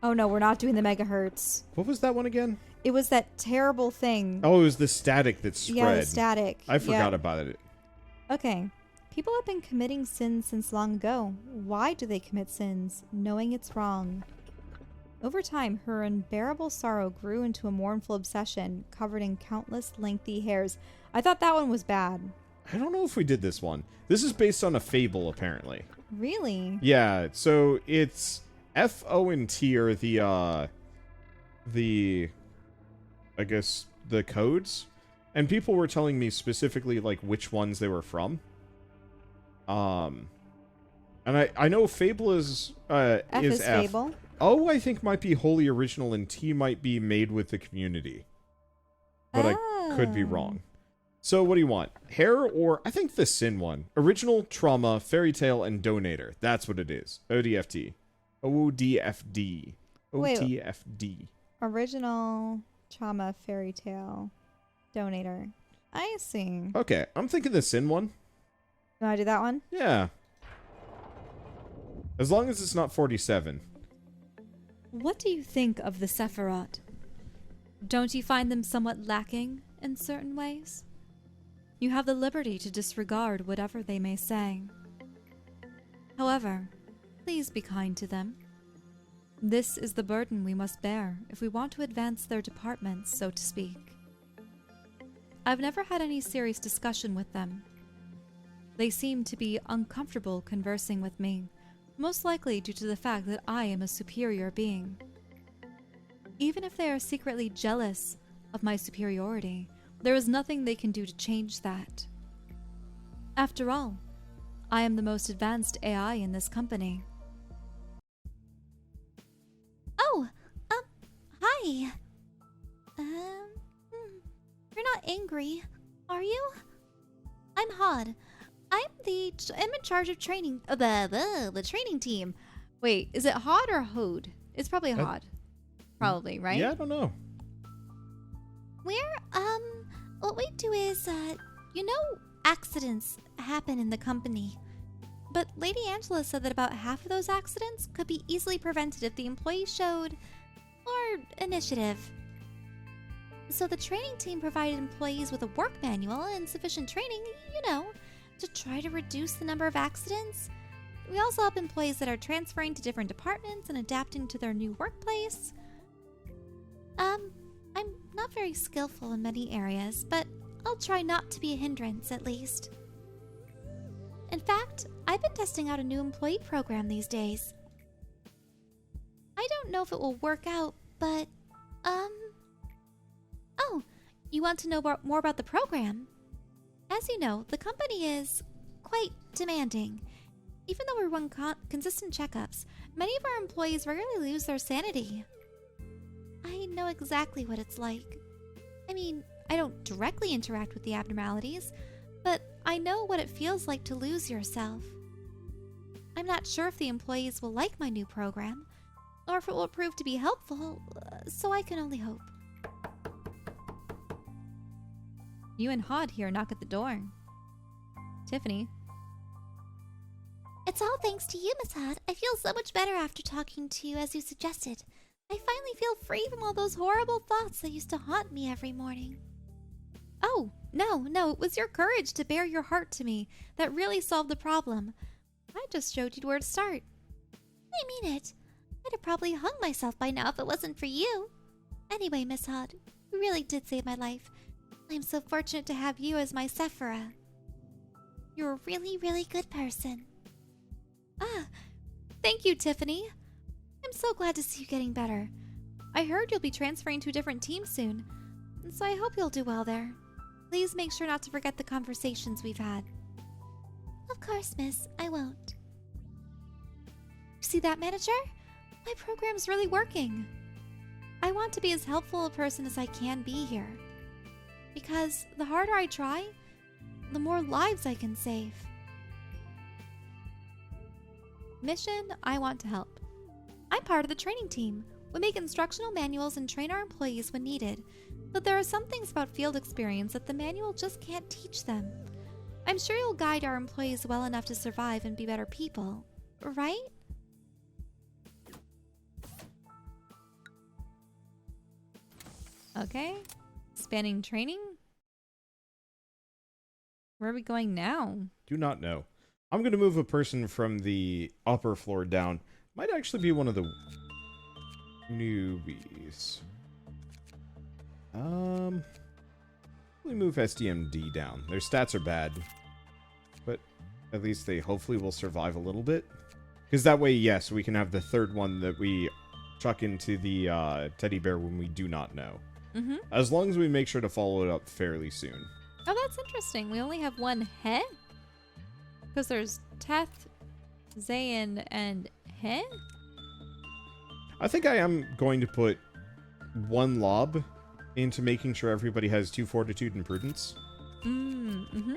Oh no, we're not doing the megahertz. What was that one again? It was that terrible thing. Oh, it was the static that spread. Yeah, the static. I forgot about it. Okay. People have been committing sins since long ago. Why do they commit sins, knowing it's wrong? Over time, her unbearable sorrow grew into a mournful obsession, covered in countless lengthy hairs. I thought that one was bad. I don't know if we did this one. This is based on a fable, apparently. Really? Yeah, so it's F, O, and T are the, I guess, the codes. And people were telling me specifically, like, which ones they were from. And I know fable is F is F. fable. O, I think, might be wholly original, and T might be made with the community. But I could be wrong. So what do you want? Hair or, I think, the sin one. Original, trauma, fairy tale, and donator. That's what it is. ODFT. ODFD. OTFD. Original, trauma, fairy tale, donator. I see. Okay, I'm thinking the sin one. You want to do that one? Yeah. As long as it's not 47. What do you think of the Sephiroth? Don't you find them somewhat lacking in certain ways? You have the liberty to disregard whatever they may say. However, please be kind to them. This is the burden we must bear if we want to advance their departments, so to speak. I've never had any serious discussion with them. They seem to be uncomfortable conversing with me, most likely due to the fact that I am a superior being. Even if they are secretly jealous of my superiority, there is nothing they can do to change that. After all, I am the most advanced AI in this company. Oh, hi. You're not angry, are you? I'm Hod. I'm in charge of training, the training team. Wait, is it Hod or Hode? It's probably Hod. Probably, right? Yeah, I don't know. What we do is, accidents happen in the company. But Lady Angela said that about half of those accidents could be easily prevented if the employees showed more initiative. So the training team provided employees with a work manual and sufficient training, to try to reduce the number of accidents. We also help employees that are transferring to different departments and adapting to their new workplace. I'm not very skillful in many areas, but I'll try not to be a hindrance at least. In fact, I've been testing out a new employee program these days. I don't know if it will work out, but, Oh, you want to know more about the program? As you know, the company is quite demanding. Even though we run consistent checkups, many of our employees regularly lose their sanity. I know exactly what it's like. I mean, I don't directly interact with the abnormalities, but I know what it feels like to lose yourself. I'm not sure if the employees will like my new program, or if it will prove to be helpful, so I can only hope. You and Hod here knock at the door. Tiffany. It's all thanks to you, Miss Hod. I feel so much better after talking to you as you suggested. I finally feel free from all those horrible thoughts that used to haunt me every morning. Oh, no, it was your courage to bare your heart to me that really solved the problem. I just showed you where to start. I mean it. I'd have probably hung myself by now if it wasn't for you. Anyway, Miss Hod, you really did save my life. I'm so fortunate to have you as my Sephira. You're a really, really good person. Ah, thank you, Tiffany. I'm so glad to see you getting better. I heard you'll be transferring to a different team soon, so I hope you'll do well there. Please make sure not to forget the conversations we've had. Of course, miss. I won't. See that, manager? My program's really working. I want to be as helpful a person as I can be here. Because the harder I try, the more lives I can save. Mission, I want to help. I'm part of the training team. We make instructional manuals and train our employees when needed, but there are some things about field experience that the manual just can't teach them. I'm sure you'll guide our employees well enough to survive and be better people, right? Okay. Spanning training? Where are we going now? Do not know. I'm going to move a person from the upper floor down. Might actually be one of the newbies. Let me move SDMD down. Their stats are bad. But at least they hopefully will survive a little bit. Because that way, yes, we can have the third one that we chuck into the teddy bear when we do not know. Mm-hmm. As long as we make sure to follow it up fairly soon. Oh, that's interesting. We only have one He? Because there's Teth, Zayn, and He? I think I am going to put one lob into making sure everybody has 2 fortitude and prudence. Mm-hmm.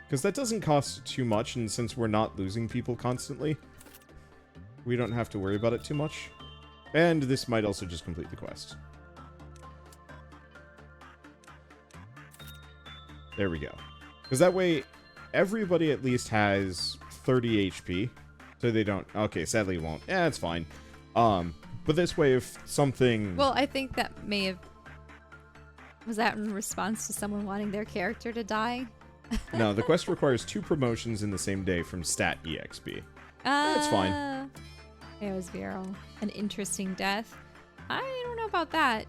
Because that doesn't cost too much, and since we're not losing people constantly, we don't have to worry about it too much. And this might also just complete the quest. There we go. Because that way, everybody at least has 30 HP. So they don't... Okay, sadly it won't. Yeah, it's fine. But this way, if something... Well, I think that may have... Was that in response to someone wanting their character to die? No, the quest requires 2 promotions in the same day from stat EXP. That's fine. It was viral. An interesting death. I don't know about that.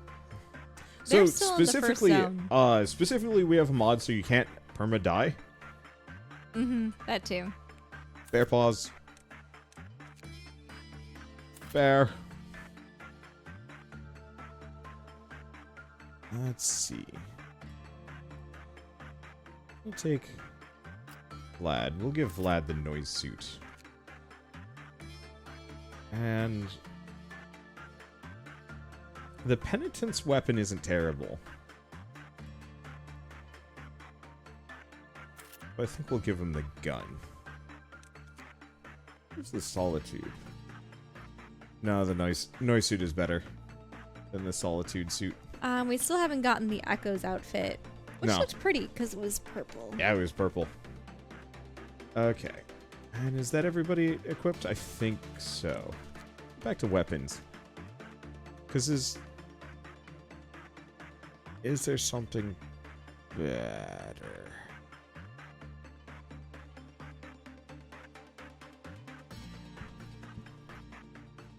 So They're still in the first zone. specifically, we have a mod so you can't perma die. Mm-hmm. That too. Bear paws. Bear. Let's see. We'll take Vlad. We'll give Vlad the noise suit. And the penitence weapon isn't terrible. But I think we'll give him the gun. Where's the solitude? No, the noise suit is better than the solitude suit. We still haven't gotten the Echo's outfit, which No. looked pretty because it was purple. Yeah, it was purple. Okay. And is that everybody equipped? I think so. Back to weapons. Because is there something better?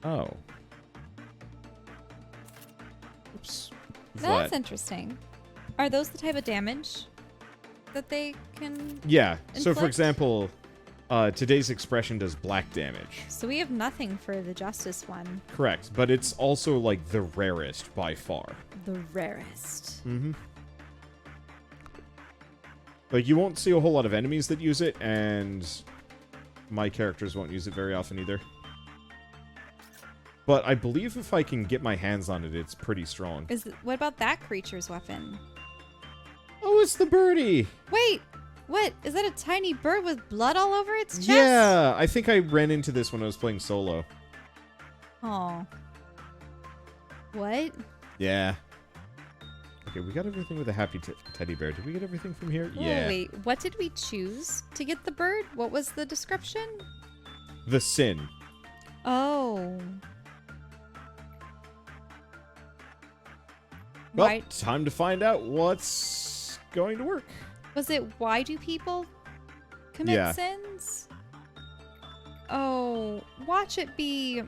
Oh. Oops. That's interesting. Are those the type of damage that they can... Yeah. So, for inflict? example, today's expression does black damage. So we have nothing for the Justice one. Correct. But it's also, like, the rarest by far. The rarest. Mm-hmm. Like, you won't see a whole lot of enemies that use it, and my characters won't use it very often either. But I believe if I can get my hands on it, it's pretty strong. What about that creature's weapon? Oh, it's the birdie! Wait! What? Is that a tiny bird with blood all over its chest? Yeah! I think I ran into this when I was playing solo. Oh. What? Yeah. Okay, we got everything with a happy teddy bear. Did we get everything from here? Oh, Yeah. wait. What did we choose to get the bird? What was the description? The sin. Oh. Well, Why, time to find out what's going to work. was it why do people commit Yeah. sins? Oh, watch it be...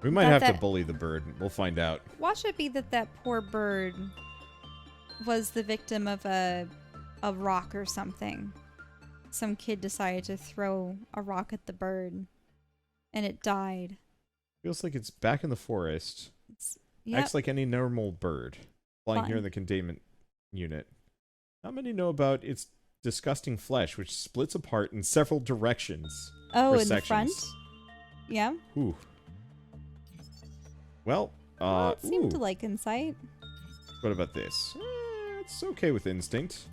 We might But have to bully the bird. We'll find out. Watch it be that poor bird was the victim of a rock or something. Some kid decided to throw a rock at the bird, and it died. Feels like it's back in the forest. Yep. Acts like any normal bird. Flying here in the containment unit. Not many know about its disgusting flesh, which splits apart in several directions. Oh, or in the front? sections. Yeah. Ooh. Well, Well, it seemed ooh. to like insight. What about this? It's okay with instinct.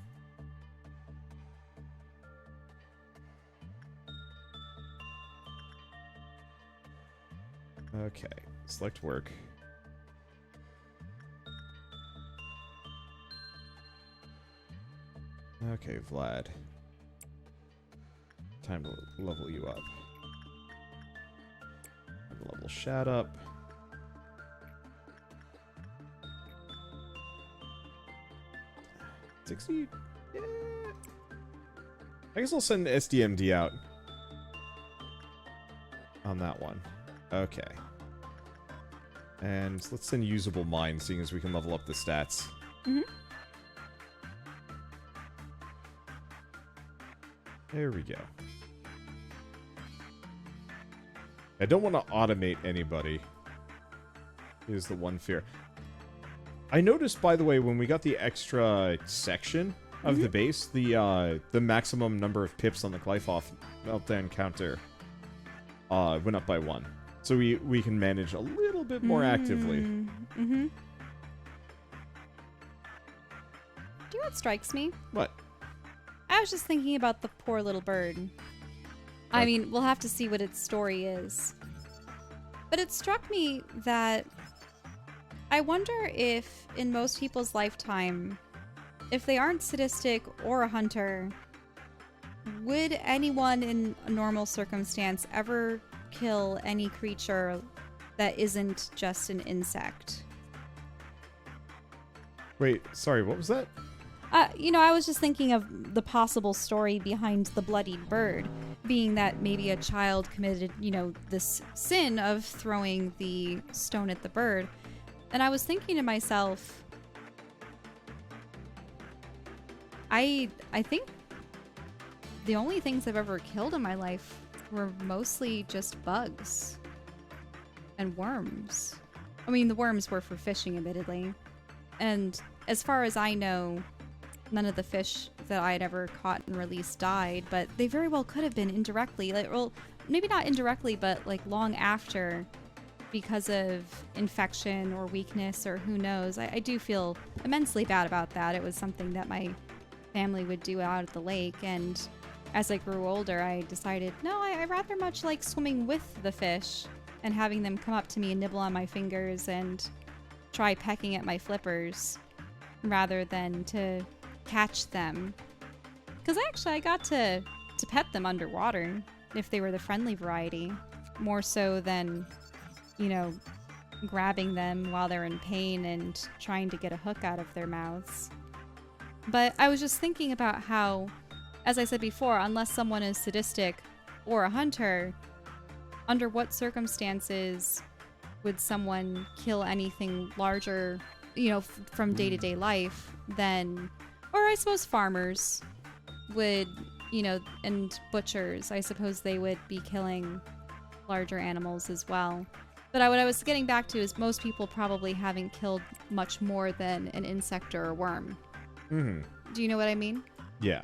Okay, select work. Okay, Vlad. Time to level you up. Level Shad up. 60? Yeah. I guess I'll send SDMD out on that one. Okay. And let's send usable mind, seeing as we can level up the stats. Mm-hmm. There we go. I don't want to automate anybody. Is the one fear. I noticed, by the way, when we got the extra section of the base, the maximum number of pips on the Glyphoth meltdown counter went up by 1. So we can manage a little bit more actively. Mm-hmm. Do you know what strikes me? What? I was just thinking about the poor little bird. I mean, we'll have to see what its story is. But it struck me that I wonder if, in most people's lifetime, if they aren't sadistic or a hunter, would anyone in a normal circumstance ever kill any creature that isn't just an insect? Wait, sorry, what was that? I was just thinking of the possible story behind the bloodied bird, being that maybe a child committed, this sin of throwing the stone at the bird. And I was thinking to myself, I think the only things I've ever killed in my life were mostly just bugs and worms. I mean, the worms were for fishing, admittedly. And as far as I know, none of the fish that I had ever caught and released died, but they very well could have been indirectly. Well, maybe not indirectly, but long after, because of infection or weakness or who knows. I do feel immensely bad about that. It was something that my family would do out at the lake, and as I grew older, I decided, no, I rather much like swimming with the fish and having them come up to me and nibble on my fingers and try pecking at my flippers rather than to catch them. Because I got to pet them underwater if they were the friendly variety, more so than, grabbing them while they're in pain and trying to get a hook out of their mouths. But I was just thinking about how, as I said before, unless someone is sadistic or a hunter, under what circumstances would someone kill anything larger, from day-to-day life than, or I suppose farmers would, and butchers, I suppose they would be killing larger animals as well. But what I was getting back to is most people probably haven't killed much more than an insect or a worm. Mm-hmm. Do you know what I mean? Yeah.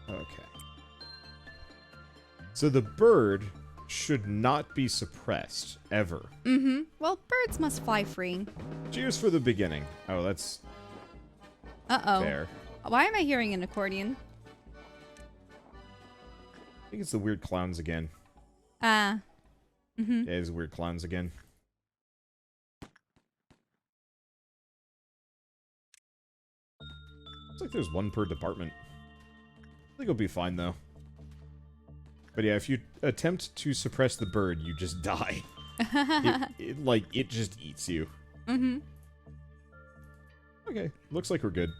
Okay. So the bird should not be suppressed, ever. Mm-hmm. Well, birds must fly free. Cheers for the beginning. Oh, that's Uh-oh. fair. Why am I hearing an accordion? I think it's the weird clowns again. Mm-hmm. Yeah, it's weird clowns again. Looks like there's one per department. I think it'll be fine, though. But yeah, if you attempt to suppress the bird, you just die. It just eats you. Mm-hmm. Okay, looks like we're good.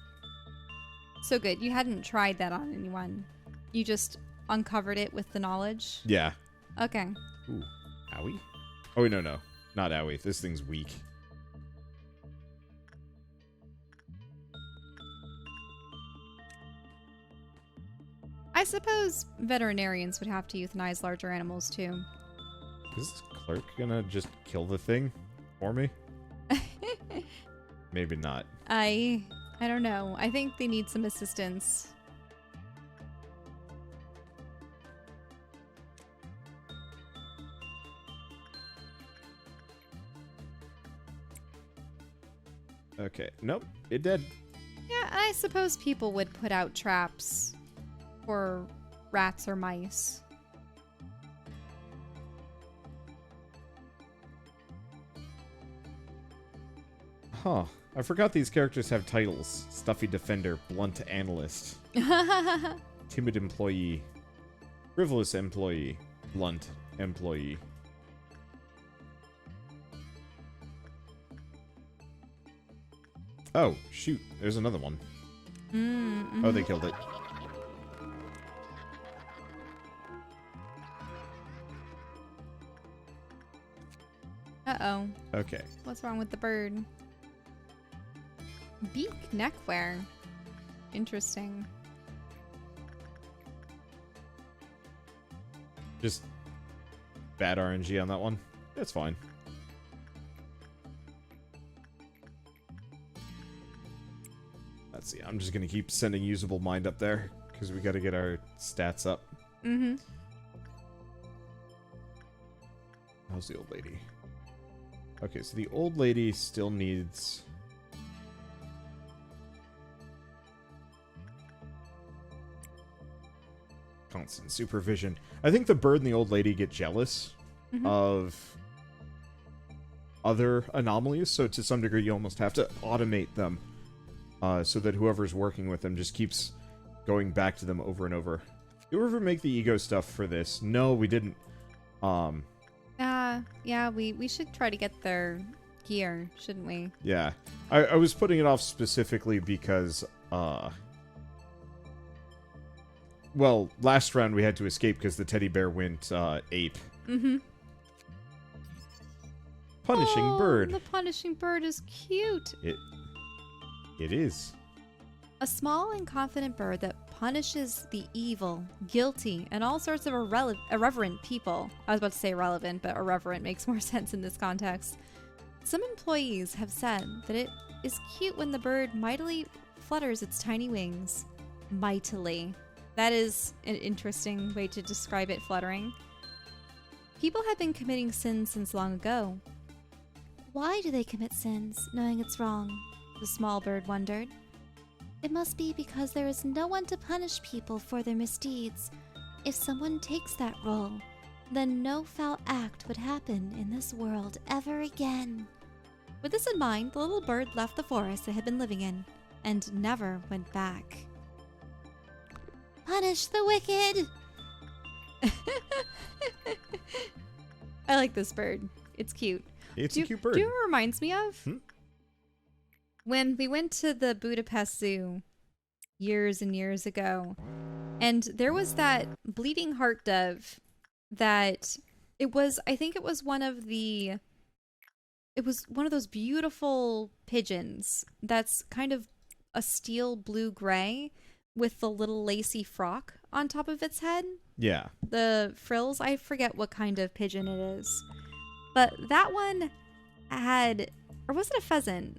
So good. You hadn't tried that on anyone. You just uncovered it with the knowledge? Yeah. Okay. Ooh, owie? Oh, wait, no. Not owie. This thing's weak. I suppose veterinarians would have to euthanize larger animals, too. Is this clerk gonna just kill the thing for me? Maybe not. I don't know. I think they need some assistance. Okay. Nope. It did. Yeah, I suppose people would put out traps for rats or mice. Huh. I forgot these characters have titles. Stuffy Defender, Blunt Analyst, Timid Employee, Frivolous Employee, Blunt Employee. Oh, shoot. There's another one. Mm-hmm. Oh, they killed it. Uh-oh. Okay. What's wrong with the bird? Beak neckwear. Interesting. Just bad RNG on that one. That's fine. Let's see. I'm just going to keep sending usable mind up there because we got to get our stats up. Mm-hmm. How's the old lady? Okay, so the old lady still needs... constant supervision. I think the bird and the old lady get jealous of other anomalies, so to some degree you almost have to automate them so that whoever's working with them just keeps going back to them over and over. Did we ever make the ego stuff for this? No, we didn't. Yeah, we should try to get their gear, shouldn't we? Yeah. I was putting it off specifically because, well, last round we had to escape because the teddy bear went, ape. Mm-hmm. Punishing bird. The punishing bird is cute. It is. A small and confident bird that punishes the evil, guilty, and all sorts of irreverent people. I was about to say irrelevant, but irreverent makes more sense in this context. Some employees have said that it is cute when the bird mightily flutters its tiny wings. Mightily. That is an interesting way to describe it, fluttering. People have been committing sins since long ago. Why do they commit sins, knowing it's wrong? The small bird wondered. It must be because there is no one to punish people for their misdeeds. If someone takes that role, then no foul act would happen in this world ever again. With this in mind, the little bird left the forest it had been living in, and never went back. Punish the wicked! I like this bird. It's cute. It's a cute bird. Do you know what it reminds me of? Hmm? When we went to the Budapest Zoo years and years ago, and there was that bleeding heart dove that I think it was one of those beautiful pigeons that's kind of a steel blue-gray with the little lacy frock on top of its head. Yeah. The frills, I forget what kind of pigeon it is. But that one had, or was it a pheasant?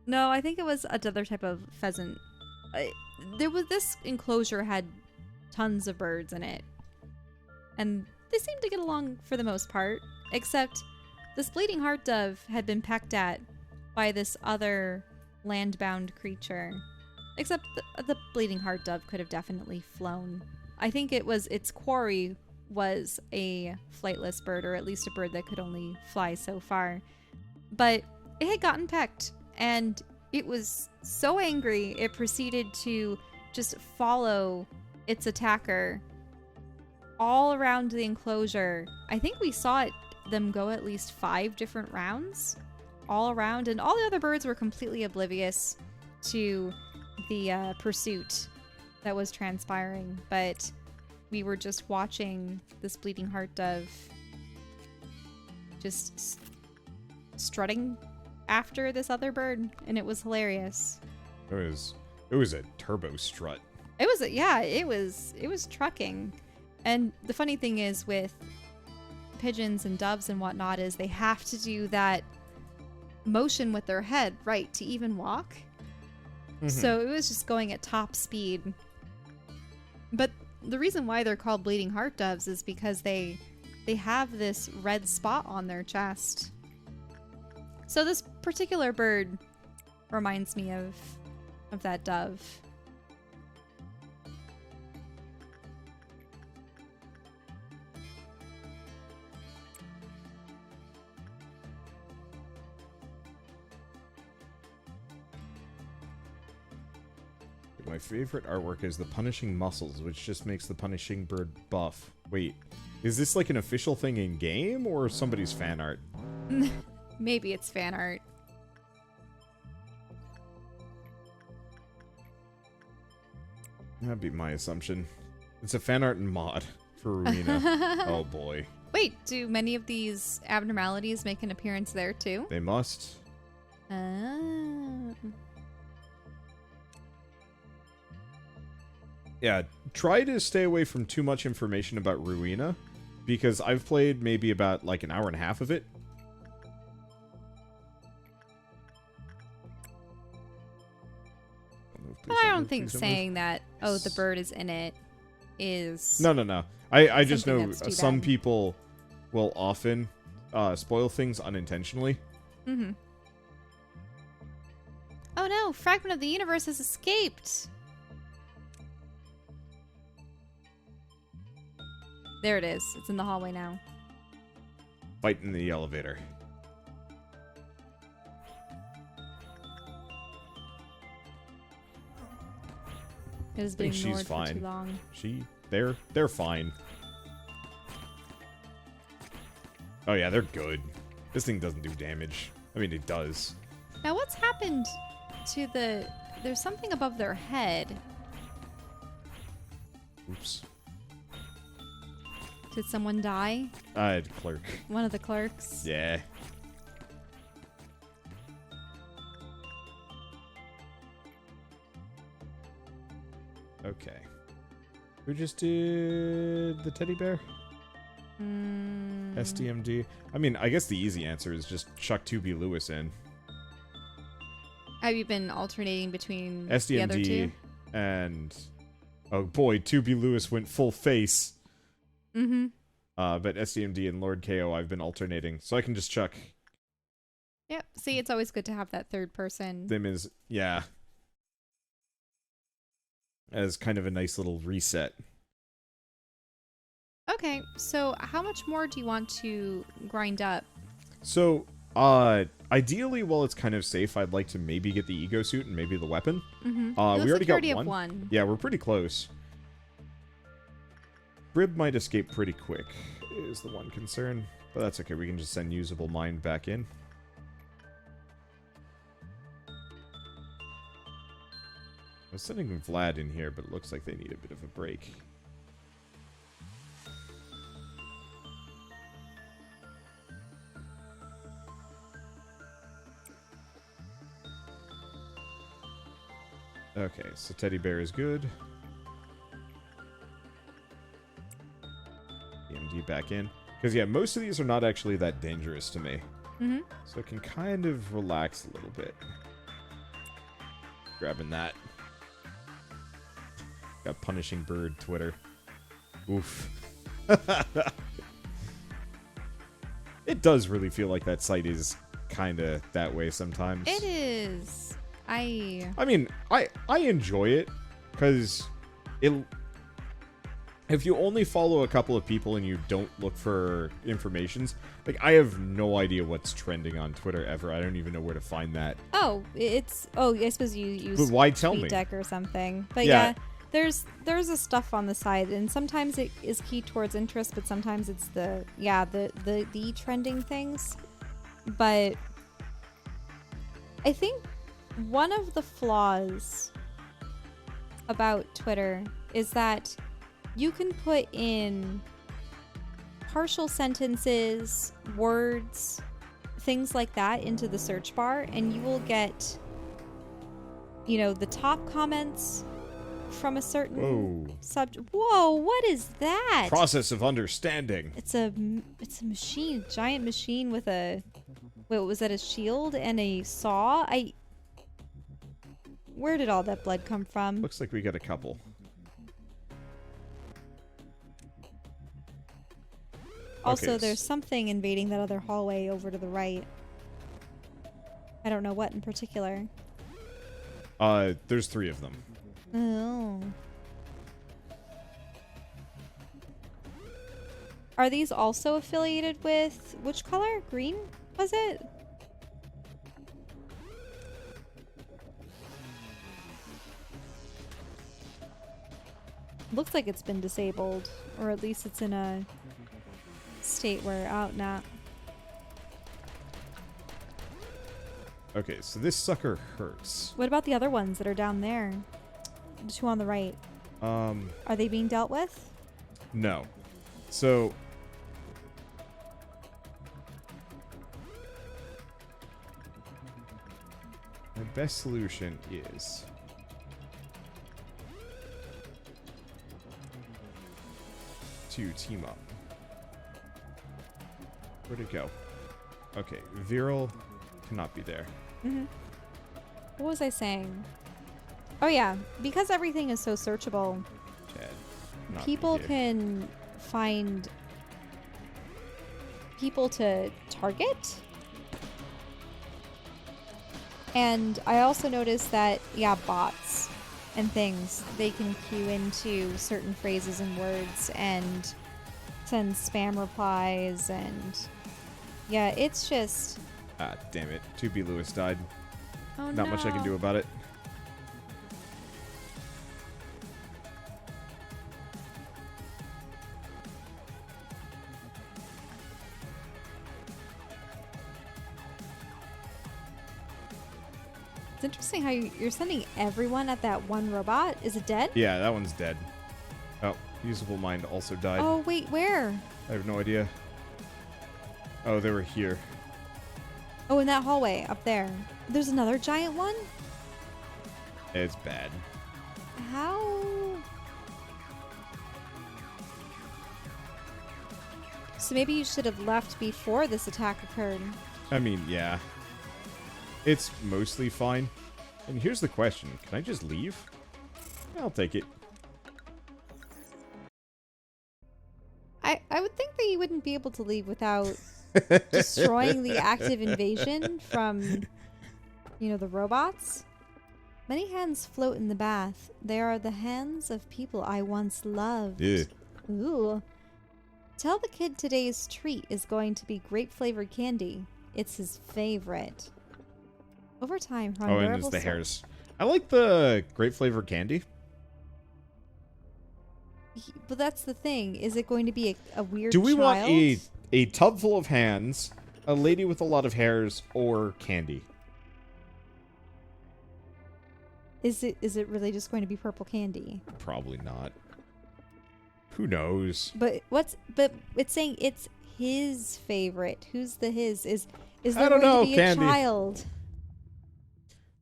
No, I think it was another type of pheasant. This enclosure had tons of birds in it. And they seemed to get along for the most part, except this bleeding heart dove had been pecked at by this other land-bound creature. Except the bleeding heart dove could have definitely flown. I think its quarry was a flightless bird, or at least a bird that could only fly so far. But it had gotten pecked, and it was so angry it proceeded to just follow its attacker all around the enclosure. I think we saw them go at least 5 different rounds all around, and all the other birds were completely oblivious to the pursuit that was transpiring, but we were just watching this bleeding heart dove just strutting after this other bird, and it was hilarious. It was a turbo strut. It was trucking. And the funny thing is with pigeons and doves and whatnot is they have to do that motion with their head, right, to even walk. So it was just going at top speed. But the reason why they're called bleeding heart doves is because they have this red spot on their chest. So this particular bird reminds me of that dove. My favorite artwork is the punishing mussels, which just makes the punishing bird buff. Wait, is this like an official thing in game or somebody's fan art? Maybe it's fan art. That'd be my assumption. It's a fan art and mod for Ruina. Oh boy. Wait, do many of these abnormalities make an appearance there too? They must. Yeah, try to stay away from too much information about Ruina, because I've played maybe about like an hour and a half of it. But I don't think saying that, oh, the bird is in it is... No. I just something know that's too some bad. people will often spoil things unintentionally. Mm-hmm. Oh no, fragment of the universe has escaped! There it is. It's in the hallway now. Fight in the elevator. It has I been think ignored she's for too fine. long. They're fine. Oh yeah, they're good. This thing doesn't do damage. I mean, it does. Now what's happened to the... There's something above their head. Oops. Did someone die? Clerk. One of the clerks? Yeah. Okay. Who just did the teddy bear? SDMD. I mean, I guess the easy answer is just chuck 2B Lewis in. Have you been alternating between the other SDMD two? and... Oh boy, 2B Lewis went full face. Mm-hmm. But SDMD and Lord KO I've been alternating. So I can just chuck Yep. See, it's always good to have that third person. them as... Yeah. As kind of a nice little reset. Okay, so how much more do you want to grind up? So, ideally, while it's kind of safe, I'd like to maybe get the ego suit and maybe the weapon. Mm-hmm. We already got have one. one. Yeah, we're pretty close. Birb might escape pretty quick, is the one concern. But that's okay, we can just send usable mind back in. I was sending Vlad in here, but it looks like they need a bit of a break. Okay, so teddy bear is good. EMD back in. Because, yeah, most of these are not actually that dangerous to me. Mm-hmm. So I can kind of relax a little bit. Grabbing that. Got Punishing Bird Twitter. Oof. It does really feel like that site is kind of that way sometimes. It is. I mean, I enjoy it because if you only follow a couple of people and you don't look for informations, like I have no idea what's trending on Twitter ever. I don't even know where to find that. Oh, it's... Oh, I suppose you use But why tell me? TweetDeck or something. But Yeah. there's a stuff on the side, and sometimes it is keyed towards interest, but sometimes it's the trending things. But I think one of the flaws about Twitter is that you can put in partial sentences, words, things like that into the search bar, and you will get, you know, the top comments from a certain subject. Whoa, what is that? Process of understanding. It's a machine, giant machine with a... Wait, was that a shield and a saw? Where did all that blood come from? Looks like we got a couple. Also, Okay, there's something invading that other hallway over to the right. I don't know what in particular. There's 3 of them. Oh. Are these also affiliated with... Which color? Green? Was it? Looks like it's been disabled. Or at least it's in a state where out now. Okay, so this sucker hurts. What about the other ones that are down there? The 2 on the right. Are they being dealt with? No. So my best solution is to team up. Where'd it go? Okay, Viral cannot be there. Mm-hmm. What was I saying? Oh yeah, because everything is so searchable, Chad, not people here. can find people to target. And I also noticed that, yeah, bots and things, they can cue into certain phrases and words and send spam replies, and yeah, it's just... Ah, damn it. 2B Lewis died. Oh, Not much I can do about it. It's interesting how you're sending everyone at that one robot. Is it dead? Yeah, that one's dead. Oh, Usable Mind also died. Oh, wait, where? I have no idea. Oh, they were here. Oh, in that hallway up there. There's another giant one? It's bad. How? So maybe you should have left before this attack occurred. I mean, yeah. It's mostly fine. And here's the question. Can I just leave? I'll take it. I would think that you wouldn't be able to leave without destroying the active invasion from, you know, the robots. Many hands float in the bath. They are the hands of people I once loved. Yeah. Ooh. Tell the kid today's treat is going to be grape-flavored candy. It's his favorite. Over time, Oh, and it's the hairs. I like the grape flavored candy. But that's the thing. Is it going to be a weird Do we want child? a tub full of hands, a lady with a lot of hairs, or candy? Is it really just going to be purple candy? Probably not. Who knows? But it's saying it's his favorite. Who's the his? Is there I don't going know, to be candy. a child?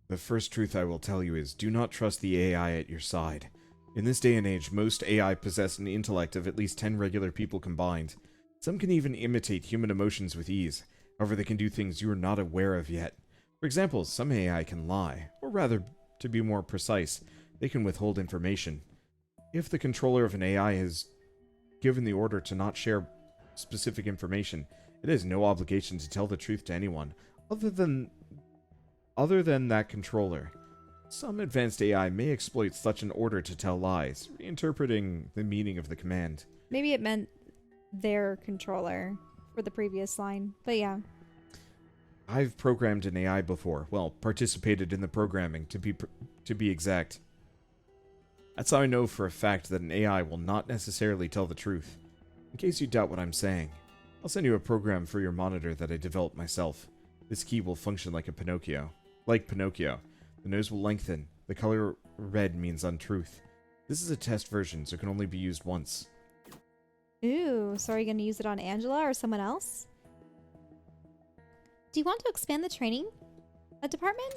The first truth I will tell you is do not trust the AI at your side. In this day and age, most AI possess an intellect of at least 10 regular people combined. Some can even imitate human emotions with ease. However, they can do things you are not aware of yet. For example, some AI can lie, or rather, to be more precise, they can withhold information. If the controller of an AI has given the order to not share specific information, it has no obligation to tell the truth to anyone, other than that controller. Some advanced AI may exploit such an order to tell lies, reinterpreting the meaning of the command. Maybe it meant their controller for the previous line. But yeah. I've programmed an AI before. Well, participated in the programming, to be exact. That's how I know for a fact that an AI will not necessarily tell the truth. In case you doubt what I'm saying, I'll send you a program for your monitor that I developed myself. This key will function like Pinocchio. The nose will lengthen. The color red means untruth. This is a test version, so it can only be used once. Ooh, so are you going to use it on Angela or someone else? Do you want to expand the training department?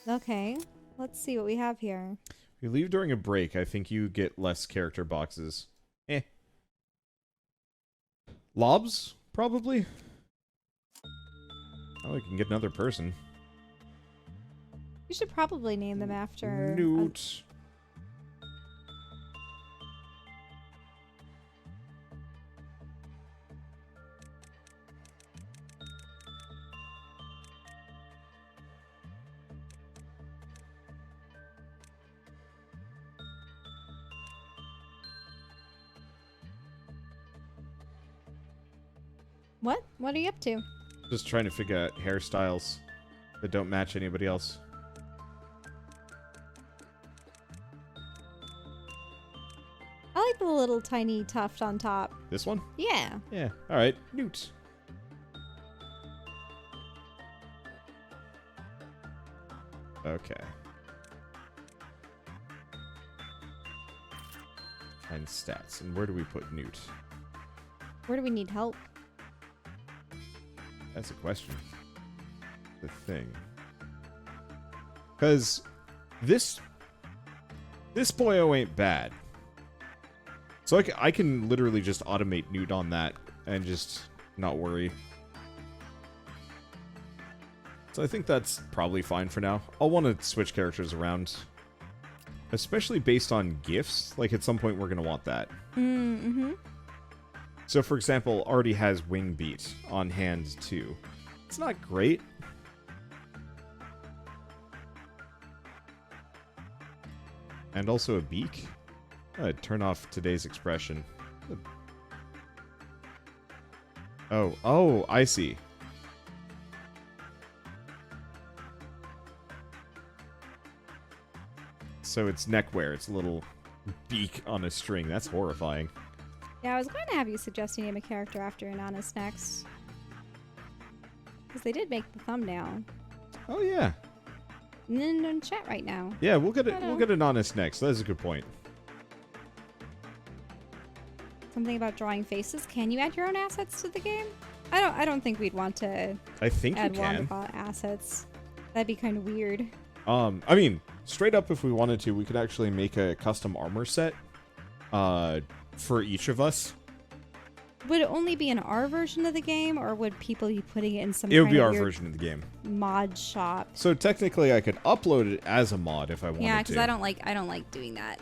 Okay, let's see what we have here. If you leave during a break, I think you get less character boxes. Lobs? Probably? Oh, we can get another person. You should probably name them after... Newt. What? What are you up to? Just trying to figure out hairstyles that don't match anybody else. I like the little tiny tuft on top. This one? Yeah. Yeah. Alright. Newt. Okay. Find stats. And where do we put Newt? Where do we need help? That's a question. The thing. Because this boyo ain't bad. So I can literally just automate Newt on that and just not worry. So I think that's probably fine for now. I'll want to switch characters around. Especially based on gifts. Like, at some point, we're going to want that. Mm-hmm. So, for example, already has Wing Beat on hand, too. It's not great. And also a beak. Turn off today's expression. Oh, I see. So it's neckwear. It's a little beak on a string. That's horrifying. Yeah, I was going to have you suggest you name a character after Inanis next. Because they did make the thumbnail. Oh, yeah. And then in chat right now. Yeah, we'll get it. We'll get Inanis next. That's a good point. Something about drawing faces. Can you add your own assets to the game? I don't think we'd want to I think add you can. Wanderbot assets. That'd be kind of weird. I mean, straight up, if we wanted to, we could actually make a custom armor set for each of us. Would it only be in our version of the game, or would people be putting it in some It would kind be of our weird version of the game. mod shop? So technically, I could upload it as a mod if I wanted to. Yeah, because I don't like doing that.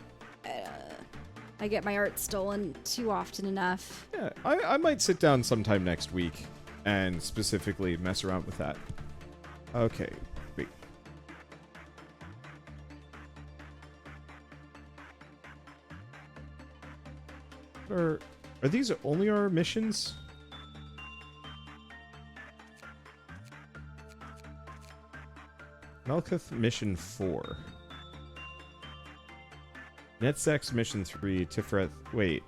I get my art stolen too often enough. Yeah, I might sit down sometime next week and specifically mess around with that. Okay, wait. Are these only our missions? Melkuth Mission 4. Netsex Mission 3, Tiferet... Wait.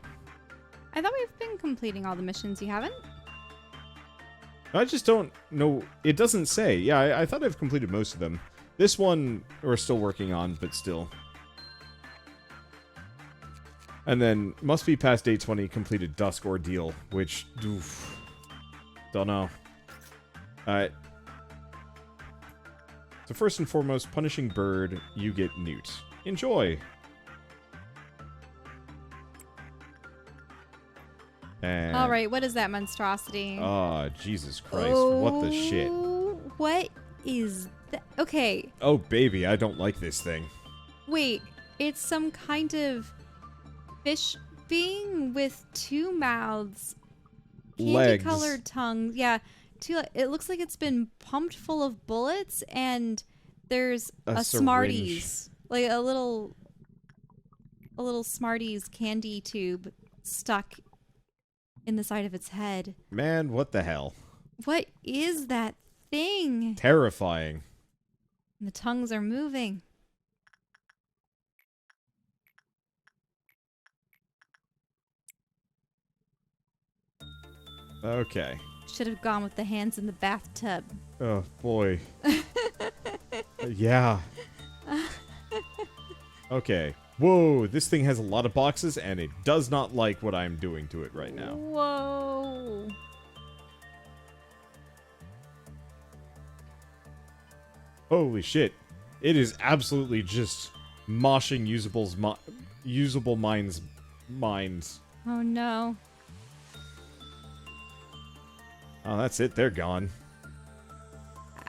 I thought we've been completing all the missions. You haven't? I just don't know. It doesn't say. Yeah, I thought I've completed most of them. This one we're still working on, but still. And then must be past day 20 completed Dusk Ordeal, which... Oof, don't know. Alright. So first and foremost, punishing Bird, you get Newt. Enjoy! And... Alright, what is that monstrosity? Ah, Jesus Christ. What the shit? What is that? Okay, Oh, baby, I don't like this thing. wait. It's some kind of fish being with two mouths, Legs. candy-colored tongues. Yeah, it looks like it's been pumped full of bullets, and there's A a Smarties, like a little Smarties candy tube stuck in the side of its head. Man, what the hell? What is that thing? Terrifying. And the tongues are moving. Okay. Should have gone with the hands in the bathtub. Oh, boy. Yeah. Okay. Whoa, this thing has a lot of boxes, and it does not like what I'm doing to it right now. Whoa. Holy shit. It is absolutely just moshing usable minds. Oh no. Oh, that's it. They're gone.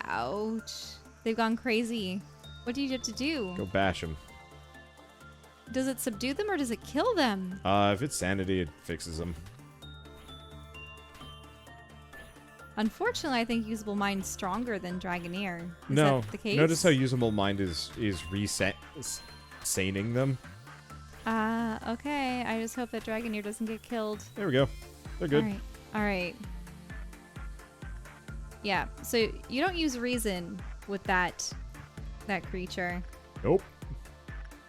Ouch. They've gone crazy. What do you have to do? Go bash them. Does it subdue them or does it kill them? If it's sanity, it fixes them. Unfortunately, I think usable mind's stronger than Dragoneer. Is No. that the case? Notice how usable mind is saning them. Okay. I just hope that Dragoneer doesn't get killed. There we go. They're good. All right. Yeah, so you don't use reason with that creature. Nope.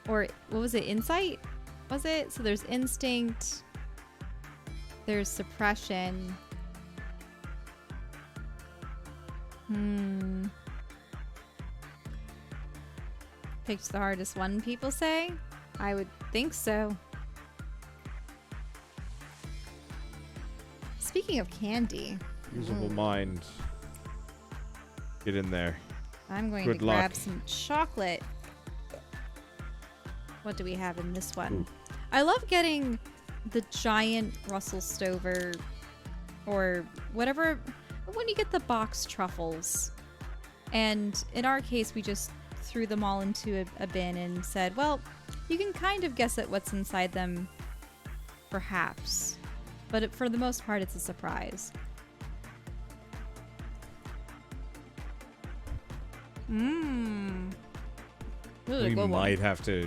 Or what was it? Insight? Was it? So there's instinct. There's suppression. Picked the hardest one, people say? I would think so. Speaking of candy, Usable mind. Get in there. I'm going Good to luck. grab some chocolate. What do we have in this one? Ooh. I love getting the giant Russell Stover or whatever, when you get the box truffles. And in our case, we just threw them all into a bin and said, well, you can kind of guess at what's inside them, perhaps. But for the most part, it's a surprise. Mmm. We might have to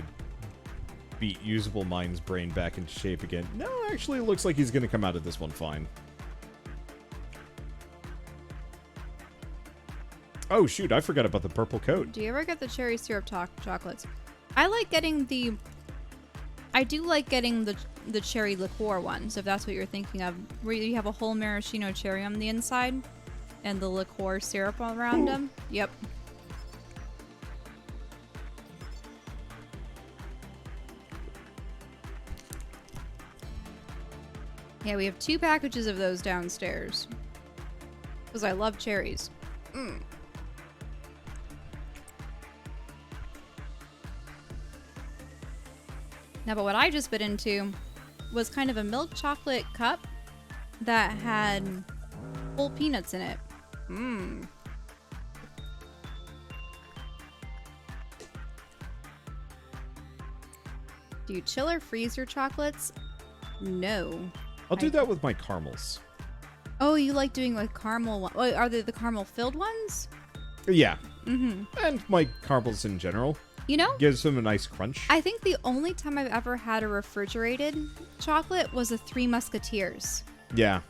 beat Usable Mind's brain back into shape again. No, actually, it looks like he's going to come out of this one fine. Oh, shoot, I forgot about the purple coat. Do you ever get the cherry syrup chocolates? I like getting the... I do like getting the cherry liqueur ones, if that's what you're thinking of. Where you have a whole maraschino cherry on the inside and the liqueur syrup around them. Yep. Yeah, we have 2 packages of those downstairs. Because I love cherries. Mm. Now, but what I just bit into was kind of a milk chocolate cup that had whole peanuts in it. Mmm. Do you chill or freeze your chocolates? No. I'll do that with my caramels. Oh, you like doing like caramel one? Are they the caramel filled ones? Yeah. Mm-hmm. And my caramels in general. You know, Gives them a nice crunch. I think the only time I've ever had a refrigerated chocolate was a Three Musketeers. Yeah.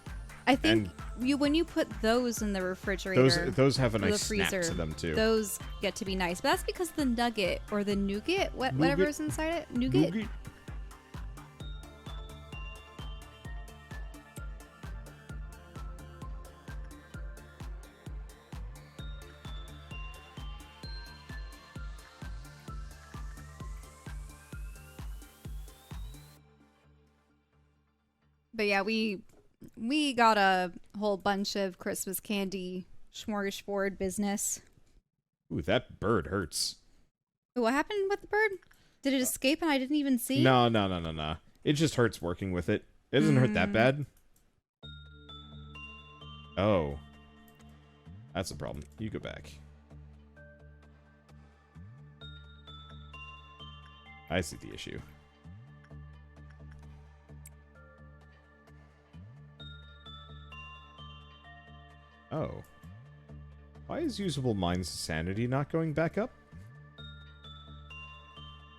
I think when you put those in the refrigerator, Those have a or the nice snap freezer, to them too. those get to be nice. But that's because the nugget or the nougat, whatever's inside it, nougat. But yeah, we got a whole bunch of Christmas candy smorgasbord business. Ooh, that bird hurts. What happened with the bird? Did it escape and I didn't even see? No. It just hurts working with it. It doesn't hurt that bad. Oh. That's a problem. You go back. I see the issue. Oh. Why is Usable Mind's sanity not going back up?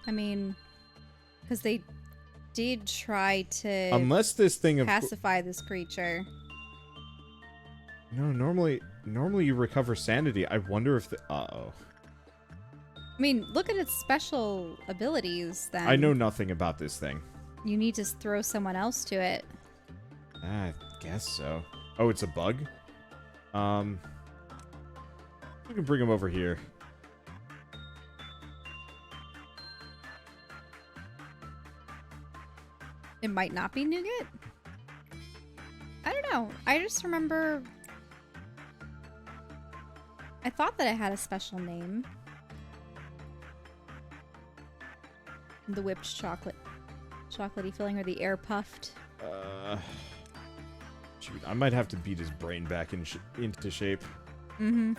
I mean, because they did try to Unless this thing of... pacify this creature. No, normally you recover sanity. I wonder if the... Uh-oh. I mean, look at its special abilities then. I know nothing about this thing. You need to throw someone else to it. I guess so. Oh, it's a bug? We can bring him over here. It might not be nougat? I don't know. I just remember... I thought that it had a special name. The whipped chocolate. Chocolatey filling or the air puffed. Shoot, I might have to beat his brain back into shape. Mm-hmm.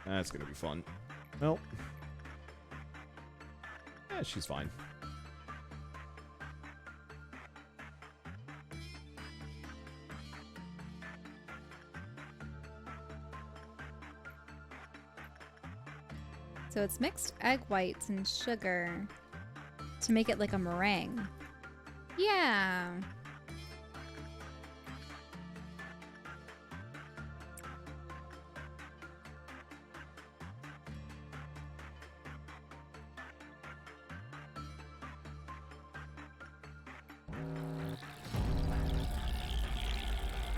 That's gonna be fun. Well. Yeah, she's fine. So it's mixed egg whites and sugar to make it like a meringue. Yeah.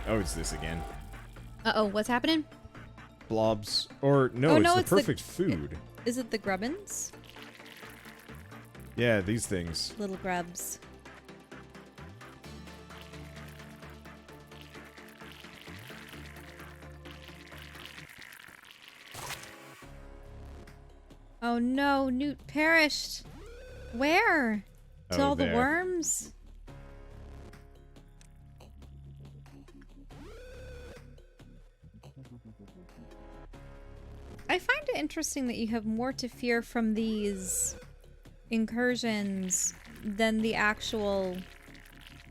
Oh, it's this again. Uh-oh, what's happening? Blobs. Or, no, it's the perfect food. Is it the grubbins? Yeah, these things. Little grubs. Oh no, Newt perished. Where? To all the there. worms? I find it interesting that you have more to fear from these incursions than the actual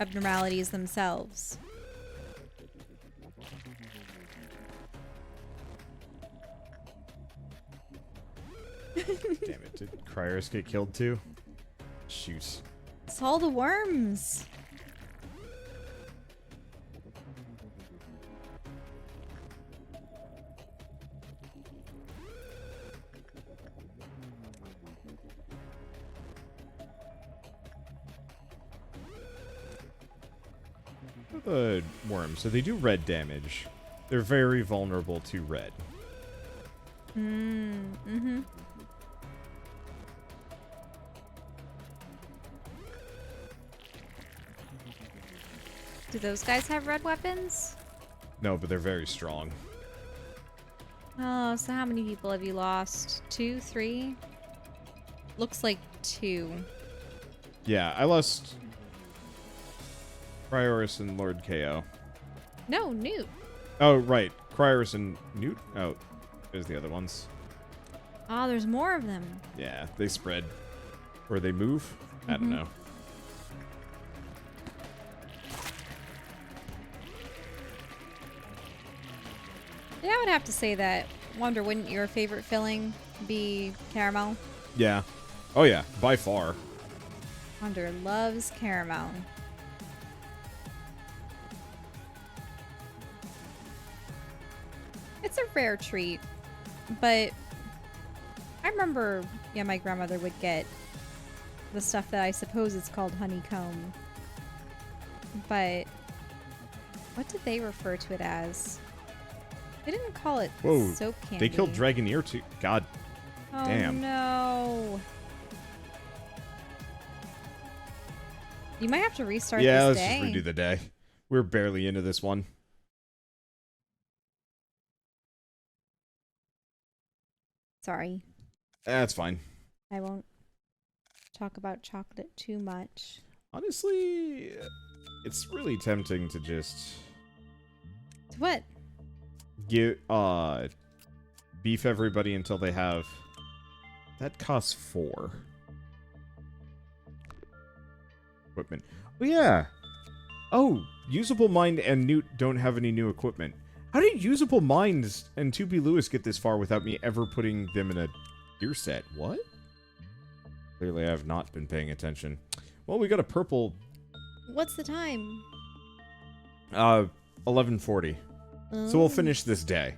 abnormalities themselves. Damn it, did Cryers get killed too? Shoot. It's all the worms. The worms, so they do red damage. They're very vulnerable to red. Mm-hmm. Do those guys have red weapons? No, but they're very strong. Oh, so how many people have you lost? 2, 3? Looks like 2. Yeah, I lost Cryoris and Lord KO. No, Newt. Oh, right. Cryoris and Newt? Oh, there's the other ones. Oh, there's more of them. Yeah, they spread. Or they move? I don't know. Yeah, I would have to say that. Wonder, wouldn't your favorite filling be caramel? Yeah. Oh, yeah, by far. Wonder loves caramel. It's a rare treat, but I remember, yeah, my grandmother would get the stuff that I suppose it's called honeycomb. But what did they refer to it as? They didn't call it Whoa, soap candy. they killed Dragoneer too. God Oh damn. no. You might have to restart Yeah, this let's day. just redo the day. We're barely into this one. Sorry. That's fine. I won't talk about chocolate too much. Honestly, it's really tempting to just What? give beef everybody until they have. That costs 4 equipment. Oh yeah. Oh, Usable Mind and Newt don't have any new equipment. How did Usable Mind and 2B Lewis get this far without me ever putting them in a gear set? What? Clearly I have not been paying attention. Well, we got a purple What's the time? 11:40. So we'll finish this day.